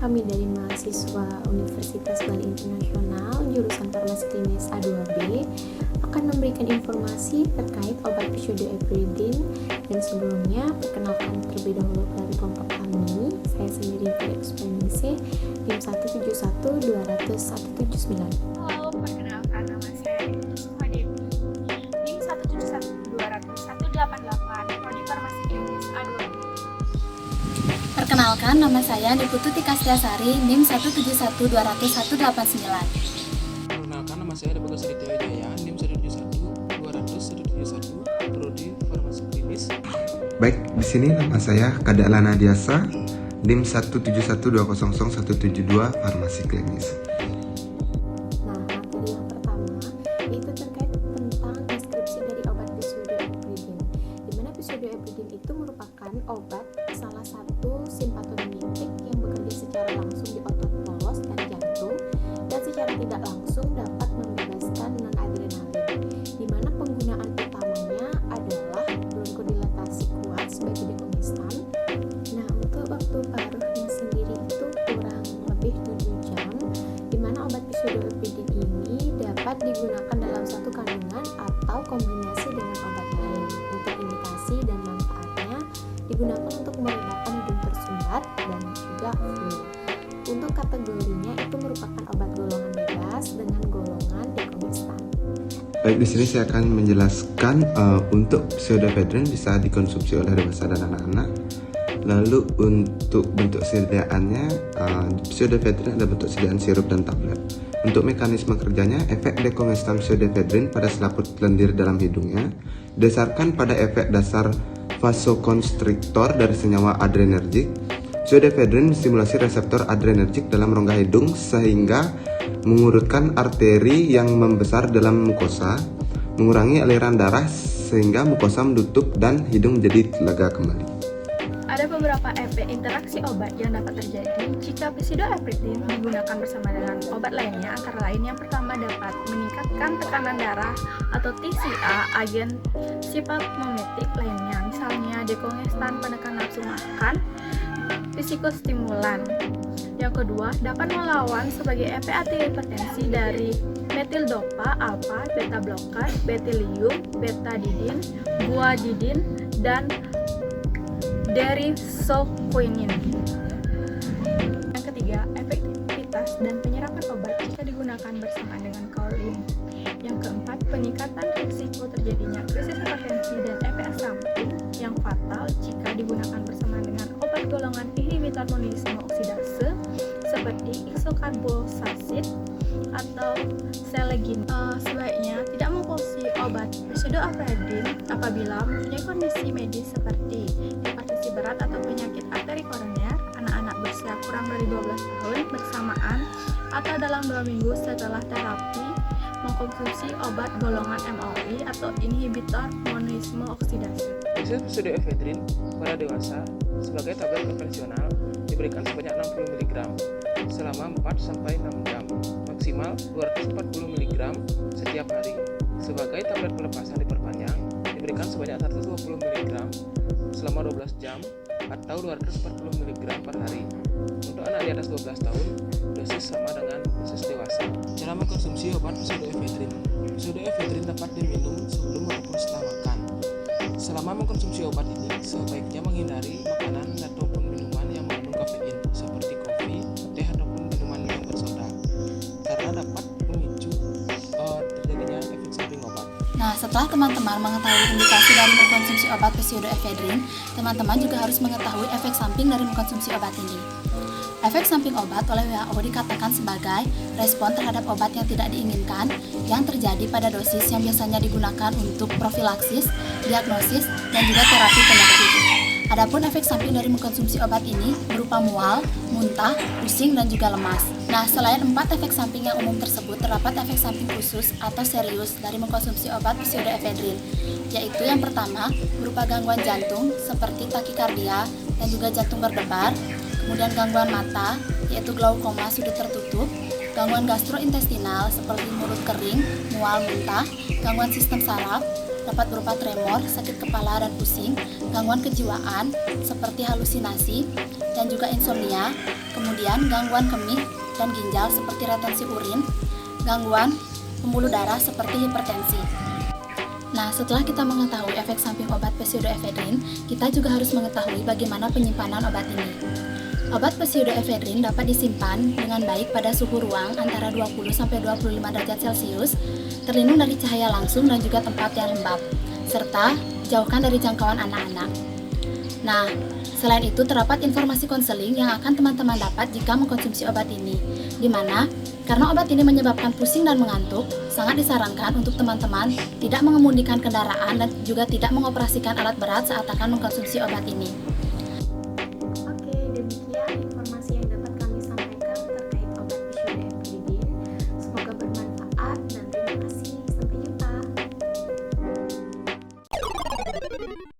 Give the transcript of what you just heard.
kami dari mahasiswa Universitas Bali Internasional jurusan Farmasi Klinis A2B akan memberikan informasi terkait obat pseudoephedrine. Dan sebelumnya, perkenalkan terlebih dahulu dari kelompok kami. Saya sendiri Felix Penise, NIM 171200179. Halo, perkenalkan nama saya Kusuma Dewi, NIM 171200188, Prodi Farmasi Klinis A2B. Perkenalkan, nama saya Depututi Kastiasari, NIM 171200189. Perkenalkan, nama saya Deputus Ritya Wijaya, NIM 171200171, Prodi Farmasi Klinis. Baik, di sini nama saya Kada Alana Diasa, NIM 171200172, Farmasi Klinis. Nah, materi yang pertama yaitu terkait tentang deskripsi dari obat pseudoephedrine. Di mana pseudoephedrine itu merupakan obat salah satu simpatomimetik yang bekerja secara langsung di otot polos dan jantung dan secara tidak langsung dapat membebaskan non-adrenalin. Di mana penggunaan utamanya adalah bronkodilatasi kuat sebagai dekongestan. Nah, untuk waktu paruhnya sendiri itu kurang lebih 7 jam, di mana obat pseudoephedrine ini dapat digunakan dalam satu kandungan atau kombinasi dengan obat lain. Untuk indikasi dan manfaatnya digunakan untuk meredakan hidung tersumbat dan juga flu. Untuk kategorinya itu merupakan obat golongan bebas dengan golongan dekongestan. Baik, di sini saya akan menjelaskan untuk pseudoephedrine bisa dikonsumsi oleh dewasa dan anak-anak. Lalu untuk bentuk sediaannya, pseudoephedrine ada bentuk sediaan sirup dan tablet. Untuk mekanisme kerjanya, efek dekongestan pseudoephedrine pada selaput lendir dalam hidungnya berdasarkan pada efek dasar vasokonstriktor dari senyawa adrenergik. Pseudoephedrine stimulasi reseptor adrenergik dalam rongga hidung sehingga mengurutkan arteri yang membesar dalam mukosa, mengurangi aliran darah sehingga mukosa menutup dan hidung menjadi lega kembali. Ada beberapa efek interaksi obat yang dapat terjadi jika pseudoephedrine digunakan bersama dengan obat lainnya, antara lain yang pertama dapat meningkatkan tekanan darah atau TCA. Agen simpatomimetik lainnya misalnya dekongestan, penekan nafsu makan, psikostimulan. Yang kedua, dapat melawan sebagai efek antihipertensi dari metildopa, alfa, beta blocker, betilium, betadidin, guanidin, dan derisoquinin. Yang ketiga, efektivitas dan penyerapan obat jika digunakan bersama dengan kaolin. Yang keempat, peningkatan risiko terjadinya krisis hipertensi dan efek samping yang fatal jika digunakan bersama dengan obat golongan inhibitor monoisme oksidase seperti isokarbosasid atau selegin. Sebaiknya tidak mengkonsumsi obat pseudoephedrine apabila mempunyai kondisi medis seperti hipertensi berat atau penyakit arteri koroner, anak-anak berusia kurang dari 12 tahun bersamaan atau dalam 2 minggu setelah terapi mengkonsumsi obat golongan MOI atau inhibitor monoisme oksidase. Dosis pseudoephedrine pada dewasa sebagai tablet konvensional diberikan sebanyak 60 mg selama 4-6 jam, maksimal 240 mg setiap hari. Sebagai tablet pelepasan diperpanjang diberikan sebanyak 120 mg selama 12 jam atau 240 mg per hari. Untuk anak di atas 12 tahun, dosis sama dengan dosis dewasa. Cara mengkonsumsi obat pseudoephedrine. Pseudoephedrine dapat diminum sebelum maupun setelah makan. Selama mengkonsumsi obat ini, sebaiknya menghindari makanan ataupun minuman yang mengandung kafein seperti kopi, teh ataupun minuman yang bersoda, karena dapat memicu terjadinya efek samping obat. Nah, setelah teman-teman mengetahui indikasi dari mengkonsumsi obat pseudoephedrine, teman-teman juga harus mengetahui efek samping dari mengkonsumsi obat ini. Efek samping obat oleh WHO dikatakan sebagai respon terhadap obat yang tidak diinginkan yang terjadi pada dosis yang biasanya digunakan untuk profilaksis, diagnosis, dan juga terapi penyakit. Adapun efek samping dari mengkonsumsi obat ini berupa mual, muntah, pusing, dan juga lemas. Nah, selain 4 efek samping yang umum tersebut, terdapat efek samping khusus atau serius dari mengkonsumsi obat pseudoephedrine, yaitu yang pertama berupa gangguan jantung seperti takikardia dan juga jantung berdebar, kemudian gangguan mata yaitu glaukoma sudut tertutup, gangguan gastrointestinal seperti mulut kering, mual, muntah, gangguan sistem saraf, dapat berupa tremor, sakit kepala dan pusing, gangguan kejiwaan seperti halusinasi, dan juga insomnia, kemudian gangguan kemih dan ginjal seperti retensi urin, gangguan pembuluh darah seperti hipertensi. Nah, setelah kita mengetahui efek samping obat pseudoephedrine, kita juga harus mengetahui bagaimana penyimpanan obat ini. Obat pseudoephedrine dapat disimpan dengan baik pada suhu ruang antara 20-25 derajat Celcius, terlindung dari cahaya langsung dan juga tempat yang lembab, serta jauhkan dari jangkauan anak-anak. Nah, selain itu terdapat informasi konseling yang akan teman-teman dapat jika mengkonsumsi obat ini, di mana karena obat ini menyebabkan pusing dan mengantuk, sangat disarankan untuk teman-teman tidak mengemudikan kendaraan dan juga tidak mengoperasikan alat berat saat akan mengkonsumsi obat ini.